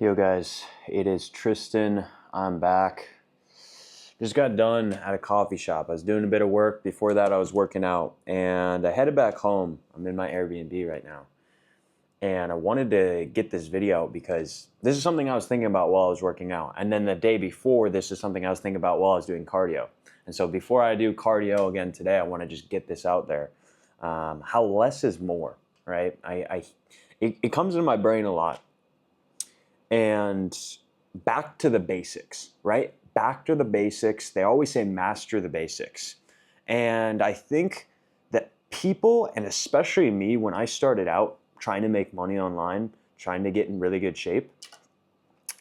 Yo guys, it is Tristan. I'm back. Just got done at a coffee shop. I was doing a bit of work. Before that I was working out and I headed back home. I'm in my Airbnb right now. And I wanted to get this video out because this is something I was thinking about while I was working out. And then the day before, this is something I was thinking about while I was doing cardio. And so before I do cardio again today, I want to just get this out there. How less is more, right? It comes into my brain a lot. And back to the basics, right? Back to the basics. They always say master the basics. And I think that people, and especially me, when I started out trying to make money online, trying to get in really good shape,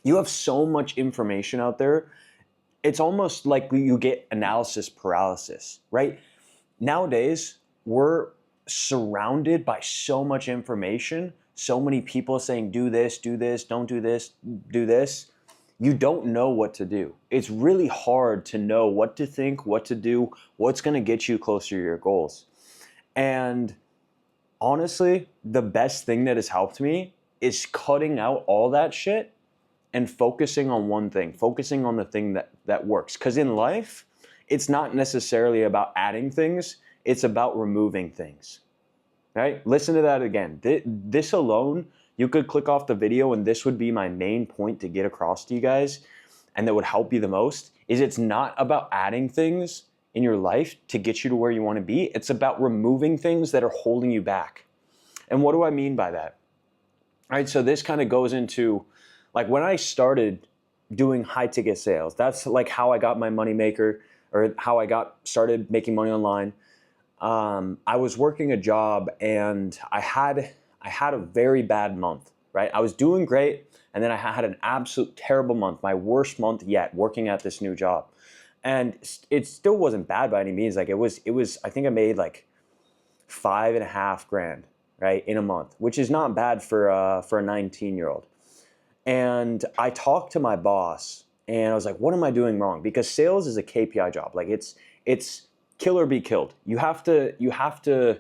you have so much information out there. It's almost like you get analysis paralysis, right? Nowadays, we're surrounded by so much information, so many people saying, do this, don't do this, do this. You don't know what to do. It's really hard to know what to think, what to do, what's gonna get you closer to your goals. And honestly, the best thing that has helped me is cutting out all that shit and focusing on one thing, focusing on the thing that works. Because in life, it's not necessarily about adding things, it's about removing things, right? Listen to that again. This alone, you could click off the video and this would be my main point to get across to you guys and that would help you the most, is it's not about adding things in your life to get you to where you want to be. It's about removing things that are holding you back. And what do I mean by that? All right, so this kind of goes into, like, when I started doing high ticket sales, that's like how I got my money maker, or how I started making money online. I was working a job and I had a very bad month, right? I was doing great, and then I had an absolute terrible month, my worst month yet, working at this new job. And it still wasn't bad by any means. Like it was, I think I made like $5.5 grand, right, in a month, which is not bad for a 19-year-old. And I talked to my boss and I was like, what am I doing wrong? Because sales is a KPI job. Like it's kill or be killed. You have to,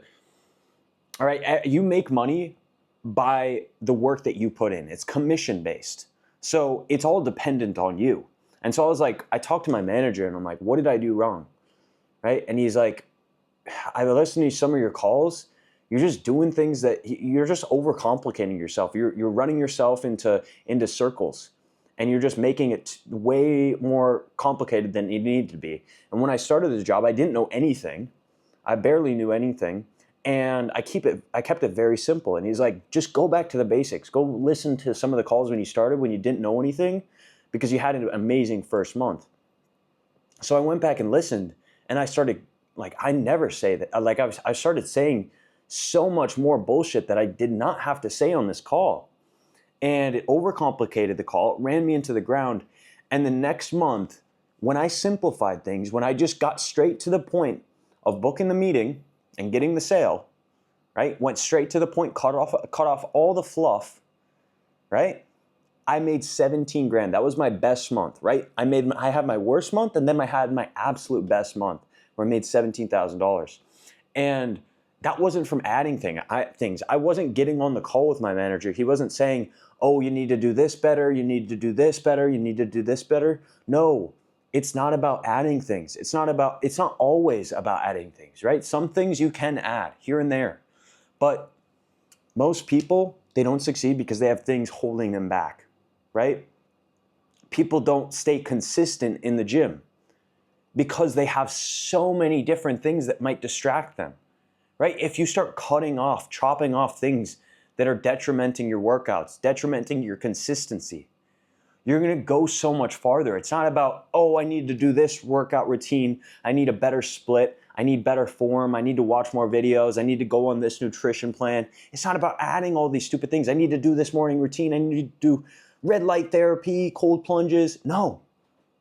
all right, you make money by the work that you put in. It's commission based. So it's all dependent on you. And so I was like, I talked to my manager and I'm like, what did I do wrong? Right? And he's like, I listened to some of your calls. You're just doing things that you're just overcomplicating yourself. You're running yourself into circles, and you're just making it way more complicated than it needed to be. And when I started this job, I didn't know anything. I barely knew anything. And I kept it very simple. And he's like, just go back to the basics. Go listen to some of the calls when you started, when you didn't know anything, because you had an amazing first month. So I went back and listened, and I started, like, I never say that. Like I started saying so much more bullshit that I did not have to say on this call. And it overcomplicated the call. It ran me into the ground. And the next month, when I simplified things, when I just got straight to the point of booking the meeting and getting the sale, right? Went straight to the point, cut off all the fluff, right? I made 17 grand. That was my best month, right? I had my worst month, and then I had my absolute best month where I made $17,000. And that wasn't from adding things. I wasn't getting on the call with my manager. He wasn't saying, oh, you need to do this better, you need to do this better, you need to do this better. No, it's not about adding things. It's not always about adding things, right? Some things you can add here and there. But most people, they don't succeed because they have things holding them back, right? People don't stay consistent in the gym because they have so many different things that might distract them. Right? If you start chopping off things that are detrimenting your workouts, detrimenting your consistency, you're going to go so much farther. It's not about, oh, I need to do this workout routine. I need a better split. I need better form. I need to watch more videos. I need to go on this nutrition plan. It's not about adding all these stupid things. I need to do this morning routine. I need to do red light therapy, cold plunges. No,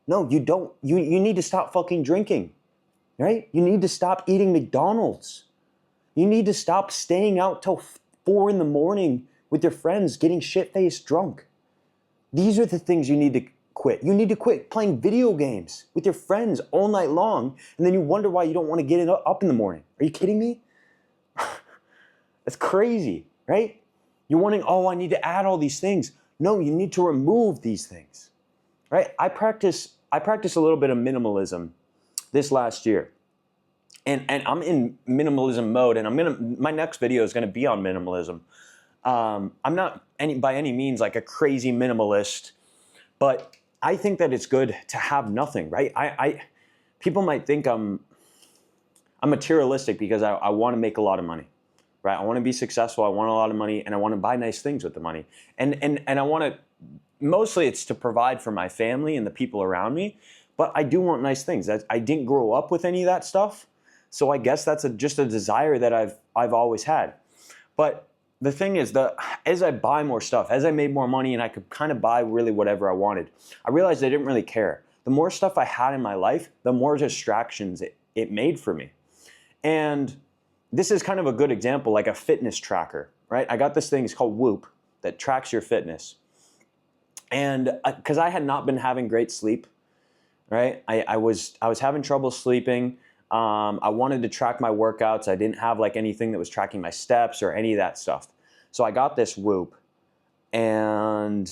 you don't. You need to stop fucking drinking, right? You need to stop eating McDonald's. You need to stop staying out till 4 a.m. with your friends, getting shit-faced drunk. These are the things you need to quit. You need to quit playing video games with your friends all night long, and then you wonder why you don't want to get up in the morning. Are you kidding me? That's crazy, right? You're wondering, oh, I need to add all these things. No, you need to remove these things, right? I practice a little bit of minimalism this last year. And I'm in minimalism mode, and my next video is gonna be on minimalism. I'm not by any means like a crazy minimalist, but I think that it's good to have nothing, right? People might think I'm materialistic because I want to make a lot of money, right? I want to be successful. I want a lot of money, and I want to buy nice things with the money. And I want to, mostly it's to provide for my family and the people around me, but I do want nice things. I didn't grow up with any of that stuff, so I guess that's just a desire that I've always had. But the thing is, as I buy more stuff, as I made more money and I could kind of buy really whatever I wanted, I realized I didn't really care. The more stuff I had in my life, the more distractions it made for me. And this is kind of a good example, like a fitness tracker, right? I got this thing, it's called Whoop, that tracks your fitness. And because I had not been having great sleep, right? I was having trouble sleeping. I wanted to track my workouts. I didn't have like anything that was tracking my steps or any of that stuff. So I got this Whoop, and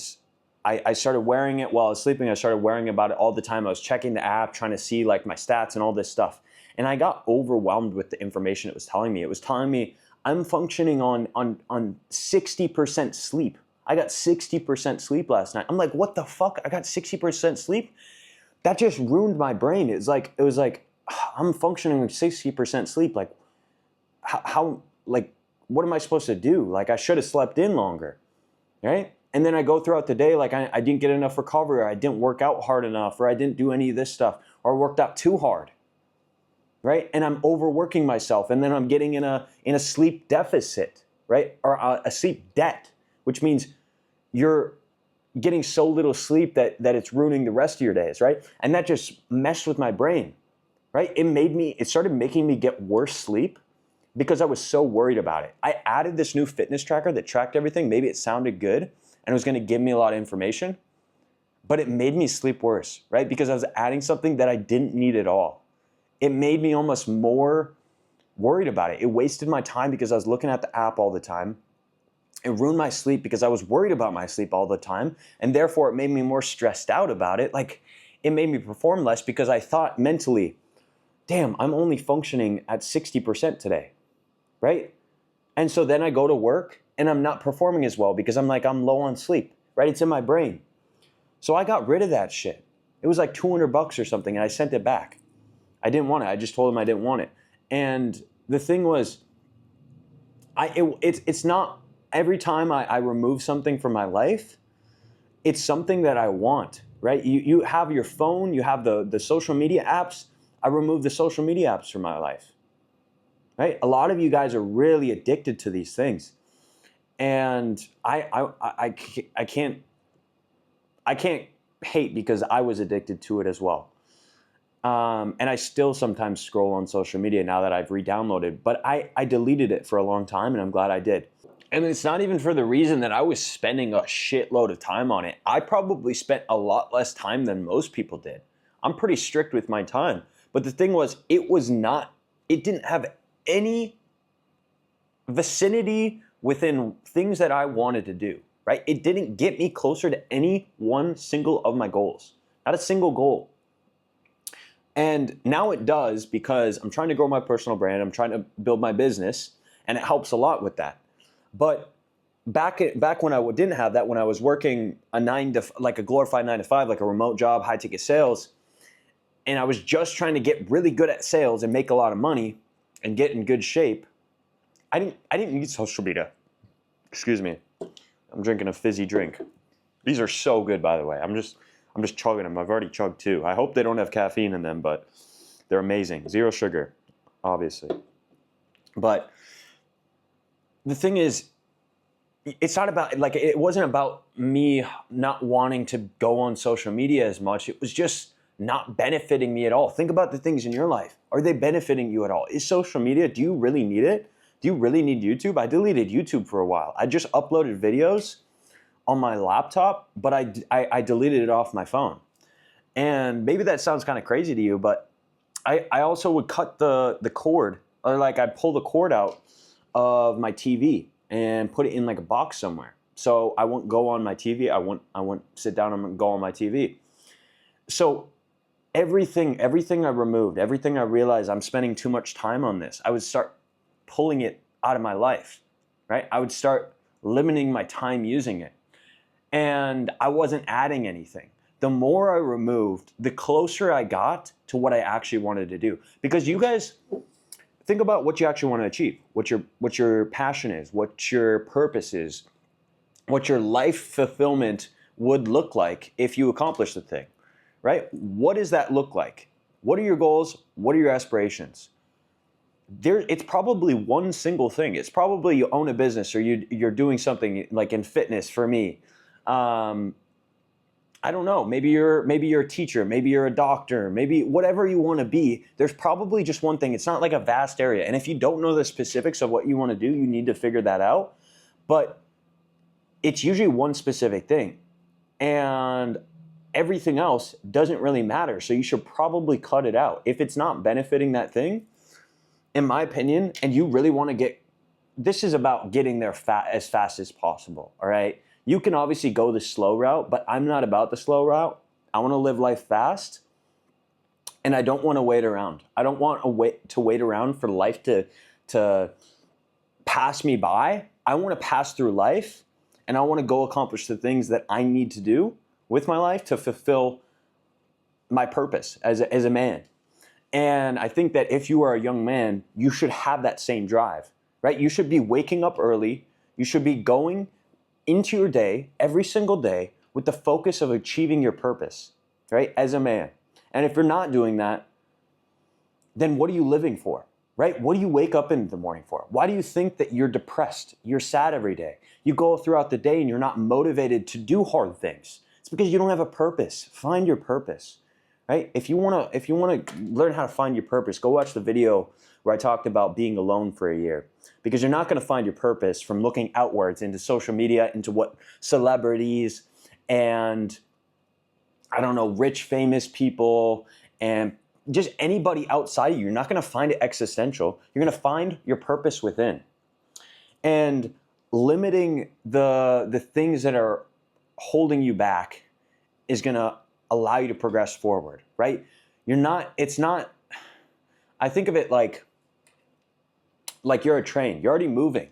I started wearing it while I was sleeping. I started wearing about it all the time. I was checking the app, trying to see like my stats and all this stuff. And I got overwhelmed with the information it was telling me. It was telling me I'm functioning on 60% sleep. I got 60% sleep last night. I'm like, what the fuck? I got 60% sleep? That just ruined my brain. It was like I'm functioning with 60% sleep. Like, how, like, what am I supposed to do? Like, I should have slept in longer, right? And then I go throughout the day, like, I didn't get enough recovery, or I didn't work out hard enough, or I didn't do any of this stuff, or I worked out too hard, right? And I'm overworking myself, and then I'm getting in a sleep deficit, right? Or a sleep debt, which means you're getting so little sleep that it's ruining the rest of your days, right? And that just messed with my brain. Right? It started making me get worse sleep because I was so worried about it. I added this new fitness tracker that tracked everything. Maybe it sounded good and it was going to give me a lot of information, but it made me sleep worse, right? Because I was adding something that I didn't need at all. It made me almost more worried about it. It wasted my time because I was looking at the app all the time. It ruined my sleep because I was worried about my sleep all the time, and therefore it made me more stressed out about it. Like, it made me perform less because I thought mentally, damn, I'm only functioning at 60% today, right? And so then I go to work and I'm not performing as well because I'm low on sleep, right? It's in my brain. So I got rid of that shit. It was like $200 or something, and I sent it back. I didn't want it. I just told them I didn't want it. And the thing was, it's not every time I remove something from my life, it's something that I want, right? You have your phone, you have the social media apps. I removed the social media apps from my life, right? A lot of you guys are really addicted to these things, and I can't hate because I was addicted to it as well, and I still sometimes scroll on social media now that I've re-downloaded, but I deleted it for a long time, and I'm glad I did. And it's not even for the reason that I was spending a shitload of time on it. I probably spent a lot less time than most people did. I'm pretty strict with my time. But the thing was, it didn't have any vicinity within things that I wanted to do, right? It didn't get me closer to any one single of my goals, not a single goal. And now it does because I'm trying to grow my personal brand. I'm trying to build my business, and it helps a lot with that. But back when I didn't have that, when I was working a glorified 9 to 5, like a remote job, high ticket sales, and I was just trying to get really good at sales and make a lot of money and get in good shape, I didn't need social media. Excuse me. I'm drinking a fizzy drink. These are so good, by the way. I'm just chugging them. I've already chugged 2. I hope they don't have caffeine in them, but they're amazing. 0 sugar, obviously. But the thing is, it's not about, it wasn't about me not wanting to go on social media as much. It was just not benefiting me at all. Think about the things in your life. Are they benefiting you at all? Is social media, do you really need it? Do you really need YouTube? I deleted YouTube for a while. I just uploaded videos on my laptop, but I deleted it off my phone. And maybe that sounds kind of crazy to you, but I also would cut the cord, or I'd pull the cord out of my TV and put it in like a box somewhere, So I won't go on my TV. I won't sit down and go on my TV. So everything I removed, everything I realized I'm spending too much time on this, I would start pulling it out of my life, right? I would start limiting my time using it. And I wasn't adding anything. The more I removed, the closer I got to what I actually wanted to do. Because you guys think about what you actually want to achieve, what your passion is, what your purpose is, what your life fulfillment would look like if you accomplish the thing, right? What does that look like? What are your goals? What are your aspirations? It's probably one single thing. It's probably you own a business, or you're doing something like in fitness for me. I don't know, maybe you're a teacher, maybe you're a doctor, maybe whatever you want to be, there's probably just one thing. It's not like a vast area. And if you don't know the specifics of what you want to do, you need to figure that out. But it's usually one specific thing. And everything else doesn't really matter. So you should probably cut it out. If it's not benefiting that thing, in my opinion, and you really want to this is about getting there as fast as possible, all right? You can obviously go the slow route, but I'm not about the slow route. I want to live life fast, and I don't want to wait around. I don't want to wait around for life to pass me by. I want to pass through life, and I want to go accomplish the things that I need to do with my life to fulfill my purpose as a man. And I think that if you are a young man, you should have that same drive, right? You should be waking up early. You should be going into your day every single day with the focus of achieving your purpose, right? As a man. And if you're not doing that, then what are you living for, right? What do you wake up in the morning for? Why do you think that you're depressed? You're sad every day. You go throughout the day and you're not motivated to do hard things. It's because you don't have a purpose. Find your purpose, right? If you want to learn how to find your purpose, go watch the video where I talked about being alone for a year. Because you're not going to find your purpose from looking outwards into social media, into what celebrities and, I don't know, rich, famous people and just anybody outside of you. You're not going to find it existential. You're going to find your purpose within. And limiting the things that are holding you back is going to allow you to progress forward, right? I think of it like you're a train. You're already moving,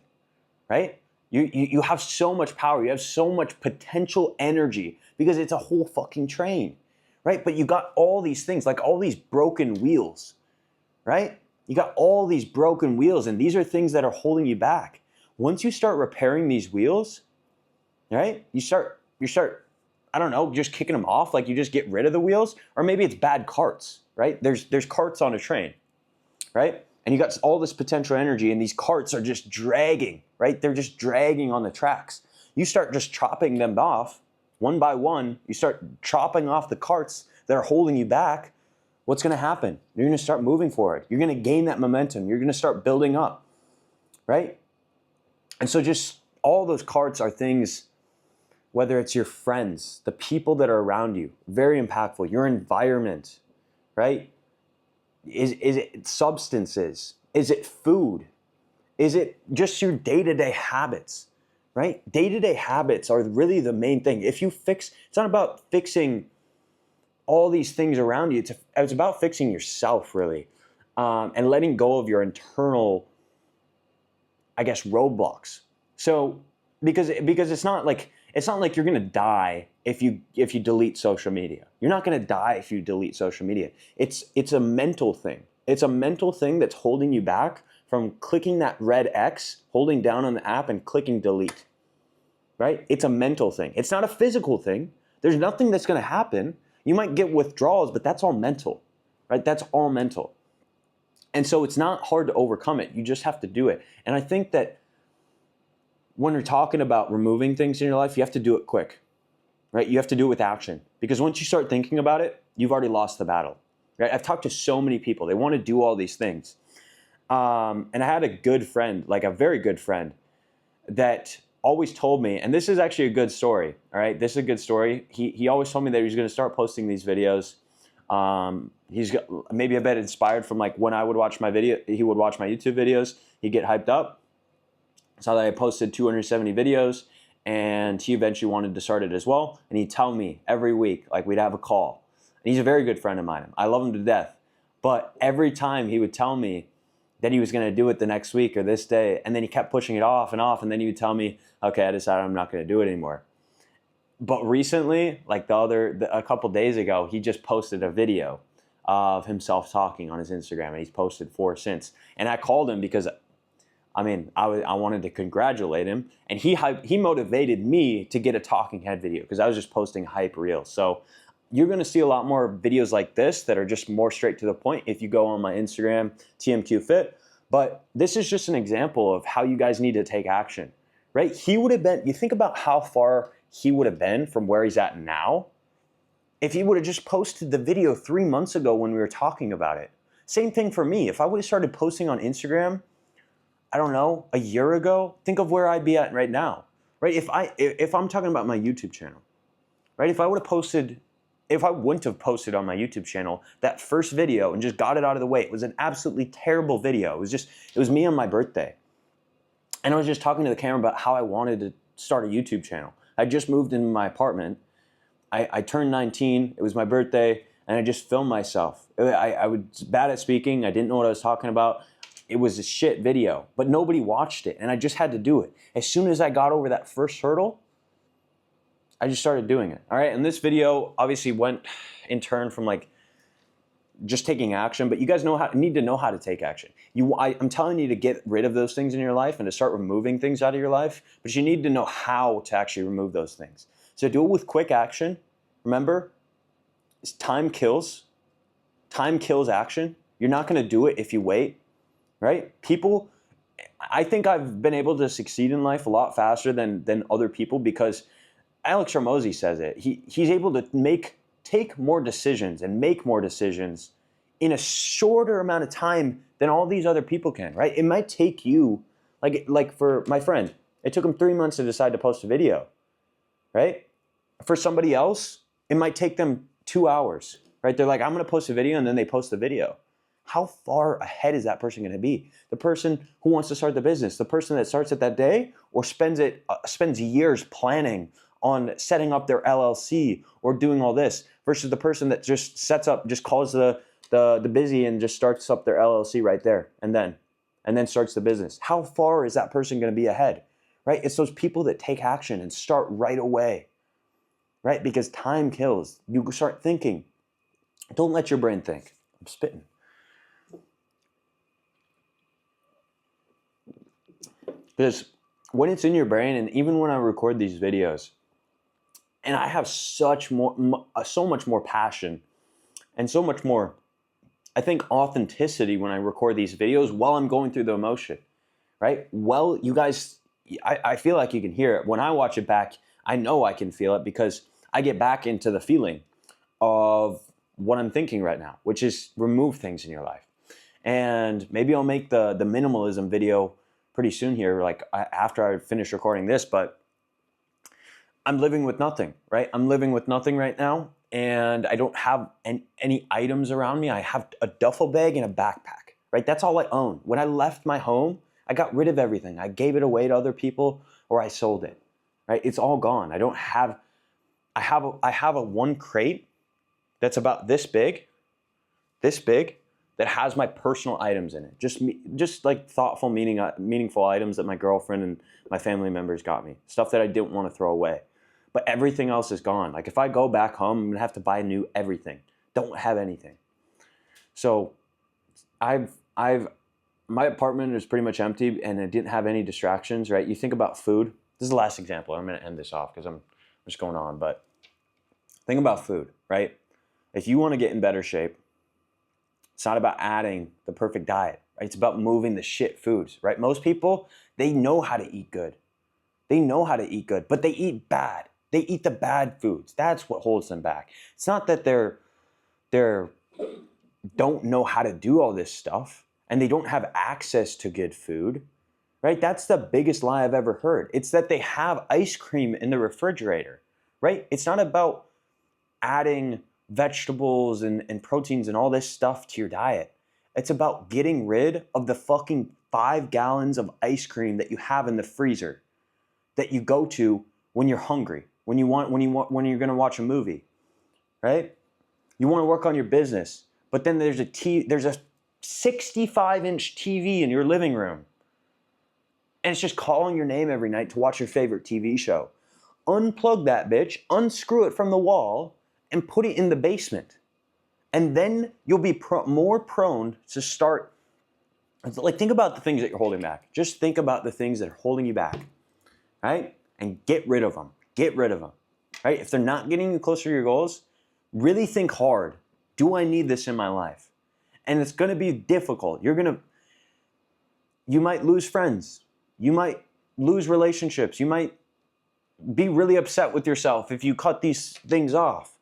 right? You have so much power. You have so much potential energy because it's a whole fucking train, right? But you got all these things, like all these broken wheels, right? You got all these broken wheels, and these are things that are holding you back. Once you start repairing these wheels, right? You start, I don't know, just kicking them off, like you just get rid of the wheels, or maybe it's bad carts, right? There's carts on a train, right? And you got all this potential energy, and these carts are just dragging, right? They're just dragging on the tracks. You start just chopping them off one by one. You start chopping off the carts that are holding you back. What's going to happen? You're going to start moving forward. You're going to gain that momentum. You're going to start building up, right? And so just all those carts are things, whether it's your friends, the people that are around you, very impactful, your environment, right? Is it substances? Is it food? Is it just your day-to-day habits, right? Day-to-day habits are really the main thing. It's not about fixing all these things around you. It's about fixing yourself, really, and letting go of your internal, I guess, roadblocks. So because it's not like you're gonna die if you delete social media. You're not gonna die if you delete social media. It's a mental thing. It's a mental thing that's holding you back from clicking that red X, holding down on the app and clicking delete, right? It's a mental thing. It's not a physical thing. There's nothing that's gonna happen. You might get withdrawals, but that's all mental, right? That's all mental. And so it's not hard to overcome it. You just have to do it. And I think that when you're talking about removing things in your life, you have to do it quick, right? You have to do it with action, because once you start thinking about it, you've already lost the battle, right? I've talked to so many people. They want to do all these things. And I had a good friend, like a very good friend, that always told me, and this is actually a good story, all right? This is a good story. He always told me that he was going to start posting these videos. Maybe a bit inspired from like when I would watch my video, he would watch my YouTube videos. He'd get hyped up. Saw that I posted 270 videos, and he eventually wanted to start it as well. And he'd tell me every week, like we'd have a call. And he's a very good friend of mine. I love him to death. But every time he would tell me that he was going to do it the next week or this day, and then he kept pushing it off, and then he would tell me, okay, I decided I'm not going to do it anymore. But recently, like a couple days ago, he just posted a video of himself talking on his Instagram, and he's posted 4 since. And I called him because I wanted to congratulate him, and he motivated me to get a talking head video because I was just posting hype reels. So you're going to see a lot more videos like this that are just more straight to the point if you go on my Instagram, TMQ Fit. But this is just an example of how you guys need to take action, right? You think about how far he would have been from where he's at now if he would have just posted the video 3 months ago when we were talking about it. Same thing for me. If I would have started posting on Instagram, I don't know, a year ago, think of where I'd be at right now, right? If I'm talking about my YouTube channel, right? If I wouldn't have posted on my YouTube channel that first video and just got it out of the way, it was an absolutely terrible video. It was me on my birthday. And I was just talking to the camera about how I wanted to start a YouTube channel. I just moved into my apartment. I turned 19, it was my birthday, and I just filmed myself. I was bad at speaking, I didn't know what I was talking about. It was a shit video, but nobody watched it, and I just had to do it. As soon as I got over that first hurdle, I just started doing it, all right? And this video obviously went in turn from like just taking action, but you guys need to know how to take action. I'm telling you to get rid of those things in your life and to start removing things out of your life, but you need to know how to actually remove those things. So do it with quick action. Remember, time kills. Time kills action. You're not going to do it if you wait. Right? I think I've been able to succeed in life a lot faster than other people because Alex Hormozi says it. He's able to take more decisions and make more decisions in a shorter amount of time than all these other people can, right? It might take you, like for my friend, it took him 3 months to decide to post a video, right? For somebody else, it might take them 2 hours, right? They're like, I'm going to post a video, and then they post the video. How far ahead is that person going to be? The person who wants to start the business, the person that starts it that day or spends years planning on setting up their LLC or doing all this versus the person that just calls the busy and just starts up their LLC right there and then starts the business. How far is that person going to be ahead, right? It's those people that take action and start right away, right? Because time kills. You start thinking. Don't let your brain think. I'm spitting. Because when it's in your brain, and even when I record these videos, and I have so much more passion and so much more, I think, authenticity when I record these videos while I'm going through the emotion, right? Well, you guys, I feel like you can hear it. When I watch it back, I know I can feel it because I get back into the feeling of what I'm thinking right now, which is remove things in your life. And maybe I'll make the minimalism video pretty soon here, like after I finish recording this, but I'm living with nothing, right? I'm living with nothing right now, and I don't have any items around me. I have a duffel bag and a backpack, right? That's all I own. When I left my home, I got rid of everything. I gave it away to other people or I sold it, right? It's all gone. I have a one crate that's about this big, that has my personal items in it. Just like thoughtful, meaningful items that my girlfriend and my family members got me. Stuff that I didn't want to throw away. But everything else is gone. Like if I go back home, I'm gonna have to buy new everything. Don't have anything. So my apartment is pretty much empty and it didn't have any distractions, right? You think about food. This is the last example. I'm gonna end this off because I'm just going on, but think about food, right? If you want to get in better shape, it's not about adding the perfect diet, right? It's about moving the shit foods, right? Most people, they know how to eat good. They know how to eat good, but they eat bad. They eat the bad foods. That's what holds them back. It's not that they're don't know how to do all this stuff and they don't have access to good food, right? That's the biggest lie I've ever heard. It's that they have ice cream in the refrigerator, right? It's not about adding vegetables and proteins and all this stuff to your diet. It's about getting rid of the fucking 5 gallons of ice cream that you have in the freezer that you go to when you're hungry, when you're going to watch a movie, right? You want to work on your business, but then there's a 65-inch TV in your living room, and it's just calling your name every night to watch your favorite TV show. Unplug that bitch, unscrew it from the wall, and put it in the basement. And then you'll be more prone to start. Like, think about the things that you're holding back. Just think about the things that are holding you back, right? And get rid of them. Get rid of them, right? If they're not getting you closer to your goals, really think hard. Do I need this in my life? And it's going to be difficult. You might lose friends. You might lose relationships. You might be really upset with yourself if you cut these things off.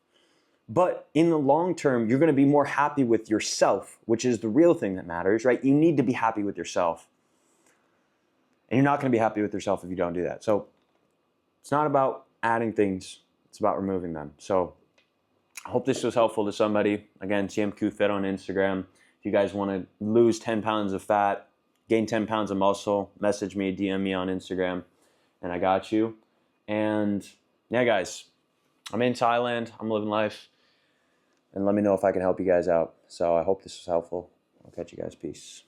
But in the long term, you're going to be more happy with yourself, which is the real thing that matters, right? You need to be happy with yourself. And you're not going to be happy with yourself if you don't do that. So it's not about adding things. It's about removing them. So I hope this was helpful to somebody. Again, TMQ Fit on Instagram. If you guys want to lose 10 pounds of fat, gain 10 pounds of muscle, message me, DM me on Instagram, and I got you. And yeah, guys, I'm in Thailand. I'm living life. And let me know if I can help you guys out. So I hope this was helpful. I'll catch you guys. Peace.